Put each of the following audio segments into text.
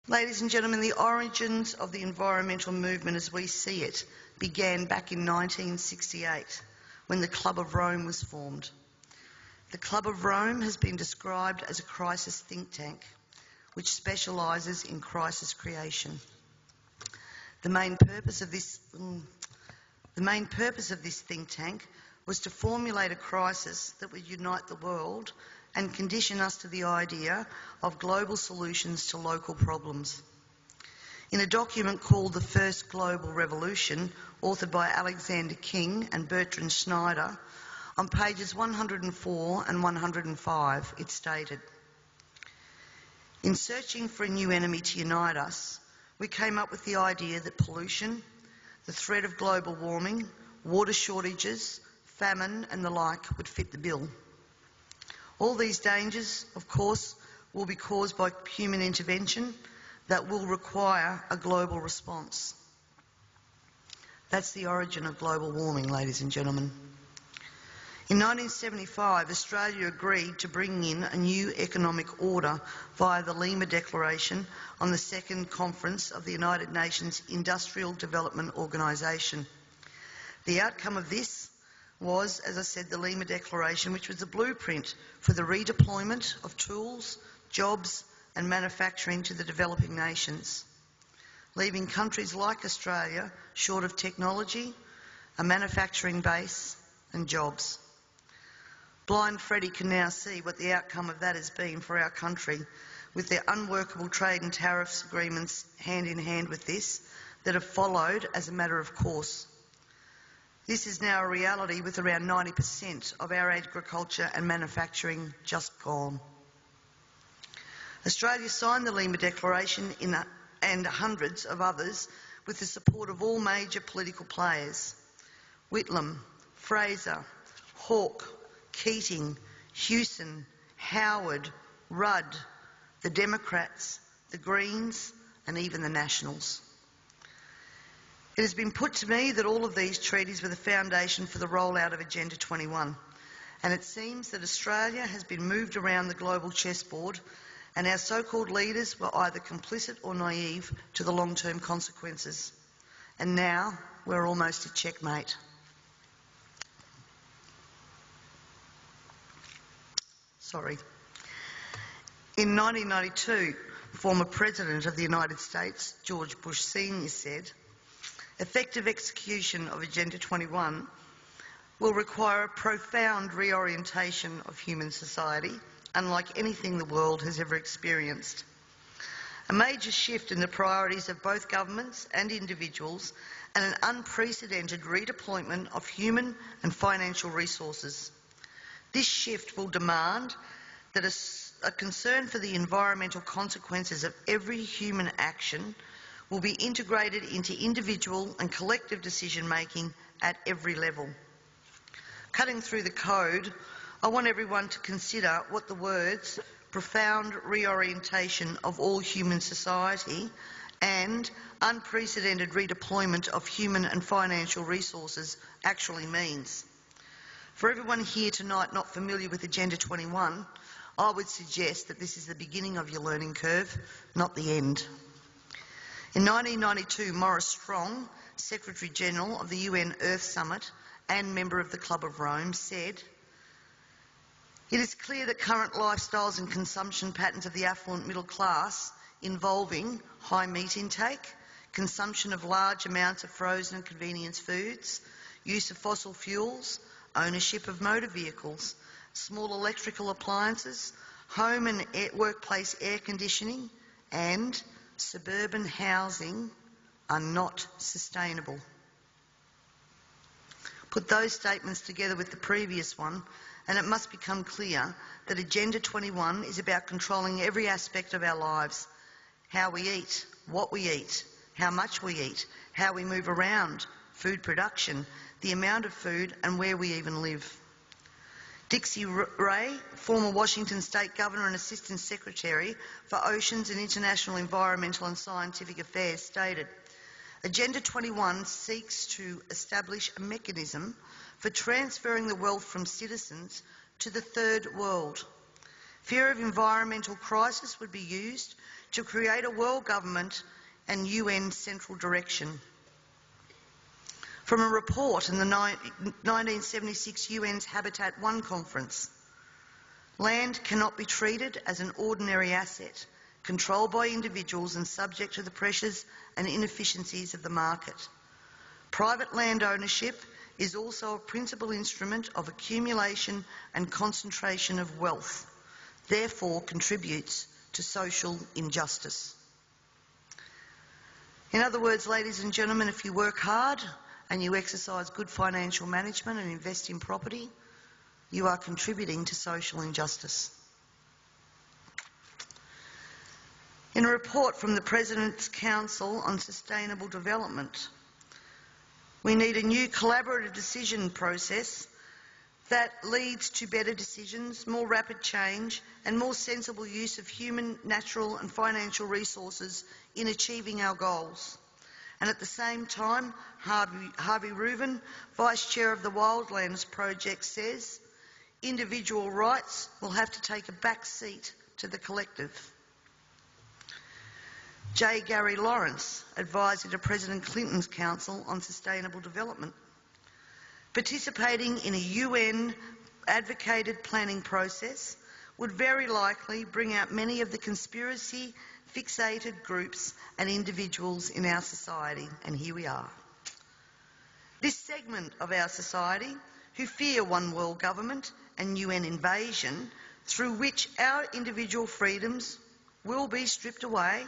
Ladies and gentlemen, the origins of the environmental movement as we see it began back in 1968 when the Club of Rome was formed. The Club of Rome has been described as a crisis think tank which specialises in crisis creation. The main purpose of this think tank was to formulate a crisis that would unite the world and condition us to the idea of global solutions to local problems. In a document called The First Global Revolution, authored by Alexander King and Bertrand Schneider, on pages 104 and 105, it stated, "In searching for a new enemy to unite us, we came up with the idea that pollution, the threat of global warming, water shortages, famine and the like would fit the bill. All these dangers, of course, will be caused by human intervention that will require a global response." That's the origin of global warming, ladies and gentlemen. In 1975, Australia agreed to bring in a new economic order via the Lima Declaration on the Second Conference of the United Nations Industrial Development Organisation. The outcome of this was, as I said, the Lima Declaration, which was a blueprint for the redeployment of tools, jobs and manufacturing to the developing nations, leaving countries like Australia short of technology, a manufacturing base and jobs. Blind Freddie can now see what the outcome of that has been for our country, with their unworkable trade and tariffs agreements hand in hand with this that have followed as a matter of course. This is now a reality, with around 90% of our agriculture and manufacturing just gone. Australia signed the Lima Declaration and hundreds of others with the support of all major political players: Whitlam, Fraser, Hawke, Keating, Hewson, Howard, Rudd, the Democrats, the Greens and even the Nationals. It has been put to me that all of these treaties were the foundation for the rollout of Agenda 21, and it seems that Australia has been moved around the global chessboard, and our so-called leaders were either complicit or naive to the long-term consequences. And now we're almost at checkmate. In 1992, former President of the United States, George Bush Sr. said, "Effective execution of Agenda 21 will require a profound reorientation of human society, unlike anything the world has ever experienced. A major shift in the priorities of both governments and individuals, and an unprecedented redeployment of human and financial resources. This shift will demand that a concern for the environmental consequences of every human action will be integrated into individual and collective decision-making at every level." Cutting through the code, I want everyone to consider what the words "profound reorientation of all human society" and "unprecedented redeployment of human and financial resources" actually means. For everyone here tonight not familiar with Agenda 21, I would suggest that this is the beginning of your learning curve, not the end. In 1992, Maurice Strong, Secretary-General of the UN Earth Summit and member of the Club of Rome, said, "It is clear that current lifestyles and consumption patterns of the affluent middle class, involving high meat intake, consumption of large amounts of frozen and convenience foods, use of fossil fuels, ownership of motor vehicles, small electrical appliances, home and workplace air conditioning, and suburban housing are not sustainable." Put those statements together with the previous one, and it must become clear that Agenda 21 is about controlling every aspect of our lives: how we eat, what we eat, how much we eat, how we move around, food production, the amount of food, and where we even live. Dixie Ray, former Washington State Governor and Assistant Secretary for Oceans and International Environmental and Scientific Affairs, stated, "Agenda 21 seeks to establish a mechanism for transferring the wealth from citizens to the third world. Fear of environmental crisis would be used to create a world government and UN central direction. From a report in the 1976 UN's Habitat I conference, land cannot be treated as an ordinary asset, controlled by individuals and subject to the pressures and inefficiencies of the market. Private land ownership is also a principal instrument of accumulation and concentration of wealth, therefore contributes to social injustice. In other words, ladies and gentlemen, if you work hard and you exercise good financial management and invest in property, you are contributing to social injustice. In a report from the President's Council on Sustainable Development, we need a new collaborative decision process that leads to better decisions, more rapid change and more sensible use of human, natural and financial resources in achieving our goals. And at the same time, Harvey Reuven, Vice Chair of the Wildlands Project, says individual rights will have to take a back seat to the collective. J. Gary Lawrence, advisor to President Clinton's Council on Sustainable Development, participating in a UN advocated planning process would very likely bring out many of the conspiracy fixated groups and individuals in our society, and here we are. This segment of our society, who fear one world government and UN invasion, through which our individual freedoms will be stripped away,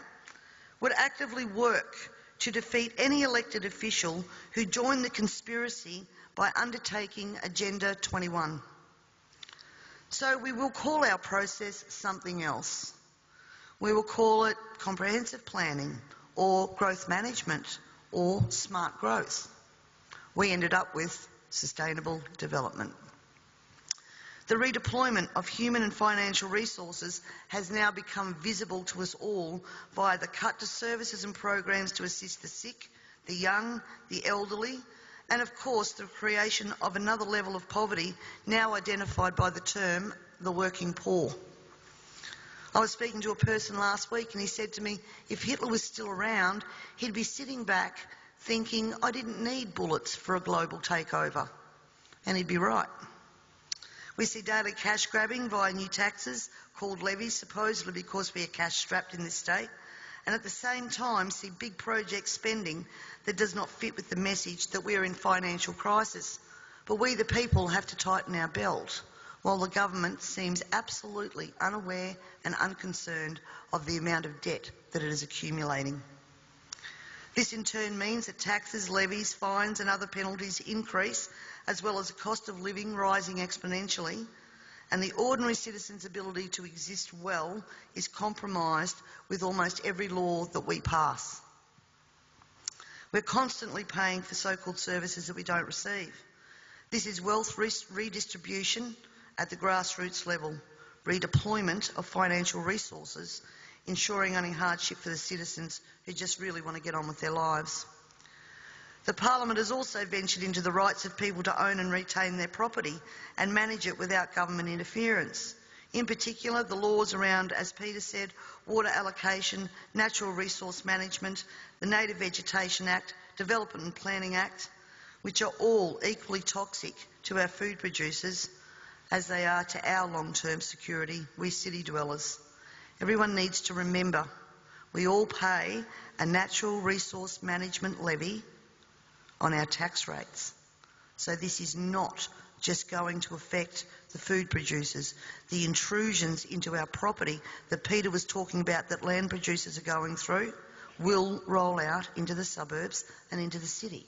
would actively work to defeat any elected official who joined the conspiracy by undertaking Agenda 21. So we will call our process something else. We will call it comprehensive planning or growth management or smart growth. We ended up with sustainable development. The redeployment of human and financial resources has now become visible to us all via the cut to services and programs to assist the sick, the young, the elderly, and of course the creation of another level of poverty now identified by the term the working poor. I was speaking to a person last week and he said to me, if Hitler was still around, he'd be sitting back thinking, I didn't need bullets for a global takeover. And he'd be right. We see daily cash grabbing via new taxes called levies, supposedly because we are cash strapped in this state, and at the same time see big project spending that does not fit with the message that we are in financial crisis. But we the people have to tighten our belt, while the government seems absolutely unaware and unconcerned of the amount of debt that it is accumulating. This in turn means that taxes, levies, fines and other penalties increase, as well as the cost of living rising exponentially, and the ordinary citizen's ability to exist well is compromised with almost every law that we pass. We're constantly paying for so-called services that we don't receive. This is wealth redistribution at the grassroots level, redeployment of financial resources, ensuring only hardship for the citizens who just really want to get on with their lives. The Parliament has also ventured into the rights of people to own and retain their property and manage it without government interference. In particular, the laws around, as Peter said, water allocation, natural resource management, the Native Vegetation Act, Development and Planning Act, which are all equally toxic to our food producers as they are to our long-term security, we city dwellers. Everyone needs to remember we all pay a natural resource management levy on our tax rates. So this is not just going to affect the food producers. The intrusions into our property that Peter was talking about that land producers are going through will roll out into the suburbs and into the city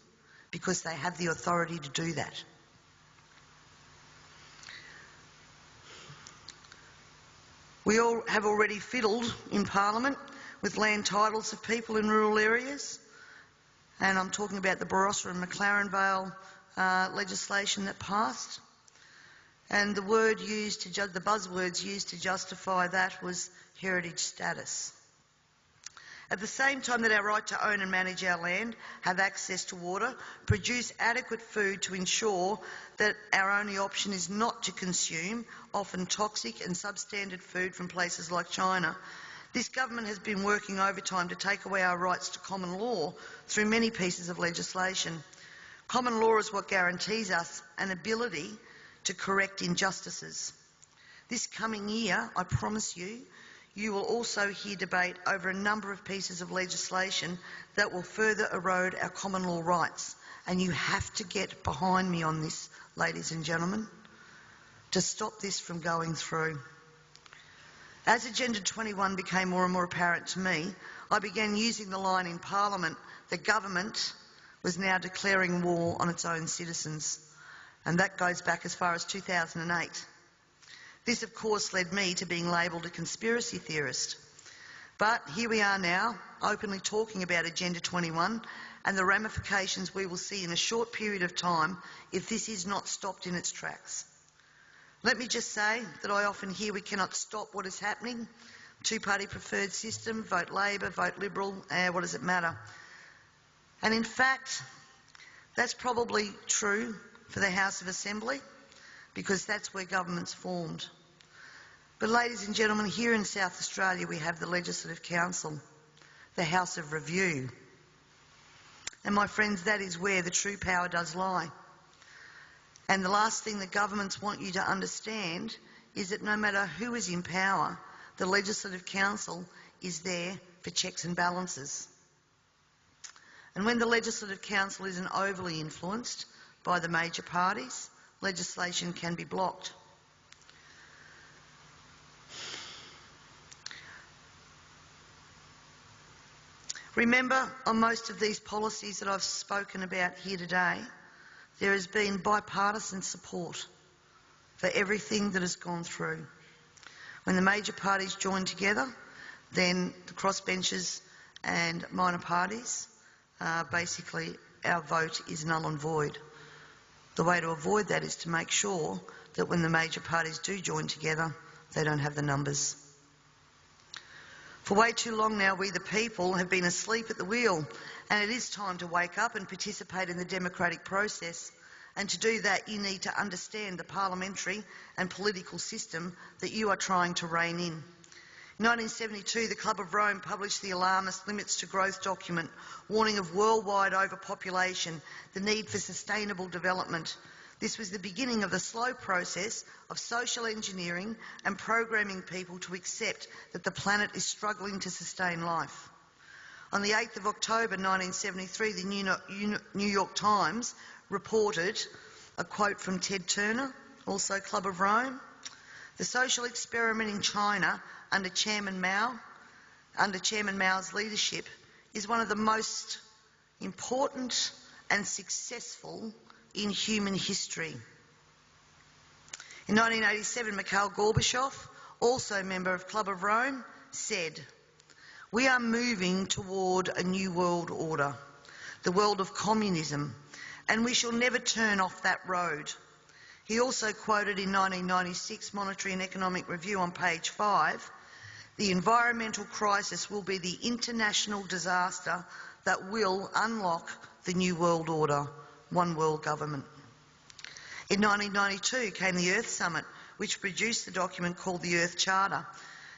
because they have the authority to do that. We all have already fiddled in Parliament with land titles of people in rural areas, and I'm talking about the Barossa and McLaren Vale legislation that passed. And the buzzwords used to justify that was heritage status. At the same time that our right to own and manage our land, have access to water, produce adequate food to ensure that our only option is not to consume often toxic and substandard food from places like China, This government has been working overtime to take away our rights to common law through many pieces of legislation. Common law is what guarantees us an ability to correct injustices. This coming year, I promise you, you will also hear debate over a number of pieces of legislation that will further erode our common law rights. And you have to get behind me on this, ladies and gentlemen, to stop this from going through. As Agenda 21 became more and more apparent to me, I began using the line in Parliament that government was now declaring war on its own citizens. And that goes back as far as 2008. This, of course, led me to being labelled a conspiracy theorist. But here we are now, openly talking about Agenda 21 and the ramifications we will see in a short period of time if this is not stopped in its tracks. Let me just say that I often hear we cannot stop what is happening. Two-party preferred system, vote Labor, vote Liberal, what does it matter? And in fact, that's probably true for the House of Assembly, because that's where government's formed. But ladies and gentlemen, here in South Australia we have the Legislative Council, the House of Review. And my friends, that is where the true power does lie. And the last thing that governments want you to understand is that no matter who is in power, the Legislative Council is there for checks and balances. And when the Legislative Council isn't overly influenced by the major parties, legislation can be blocked. Remember, on most of these policies that I've spoken about here today, there has been bipartisan support for everything that has gone through. When the major parties join together, then the crossbenchers and minor parties, basically our vote is null and void. The way to avoid that is to make sure that when the major parties do join together, they don't have the numbers. For way too long now, we the people have been asleep at the wheel, and it is time to wake up and participate in the democratic process. And to do that, you need to understand the parliamentary and political system that you are trying to rein in. In 1972, the Club of Rome published the alarmist Limits to Growth document, warning of worldwide overpopulation, the need for sustainable development. This was the beginning of the slow process of social engineering and programming people to accept that the planet is struggling to sustain life. On the 8th of October 1973, the New York Times reported a quote from Ted Turner, also Club of Rome. The social experiment in China under Chairman Mao's leadership is one of the most important and successful in human history. In 1987, Mikhail Gorbachev, also a member of Club of Rome, said, "We are moving toward a new world order, the world of communism, and we shall never turn off that road." He also quoted in 1996 Monetary and Economic Review on page 5, "The environmental crisis will be the international disaster that will unlock the new world order, one world government." In 1992 came the Earth Summit, which produced the document called the Earth Charter.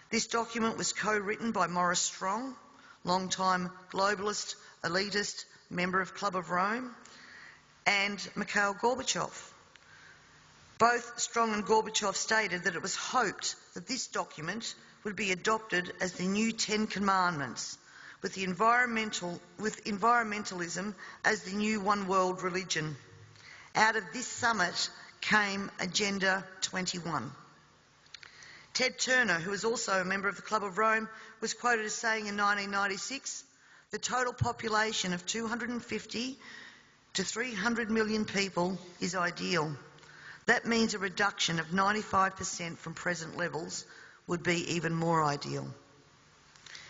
This document was co-written by Maurice Strong, long-time globalist, elitist, member of Club of Rome, and Mikhail Gorbachev. Both Strong and Gorbachev stated that it was hoped that this document would be adopted as the new 10 Commandments, with environmentalism as the new one world religion. Out of this summit came Agenda 21. Ted Turner, who was also a member of the Club of Rome, was quoted as saying in 1996, "The total population of 250 to 300 million people is ideal. That means a reduction of 95% from present levels would be even more ideal."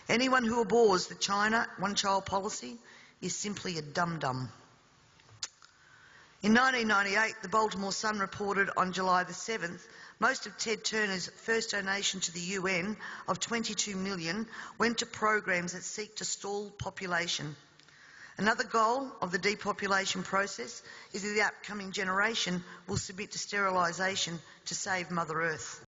Anyone who abhors the China one-child policy is simply a dum-dum. In 1998, the Baltimore Sun reported on July the 7th, most of Ted Turner's first donation to the UN of $22 million went to programs that seek to stall population. Another goal of the depopulation process is that the upcoming generation will submit to sterilisation to save Mother Earth.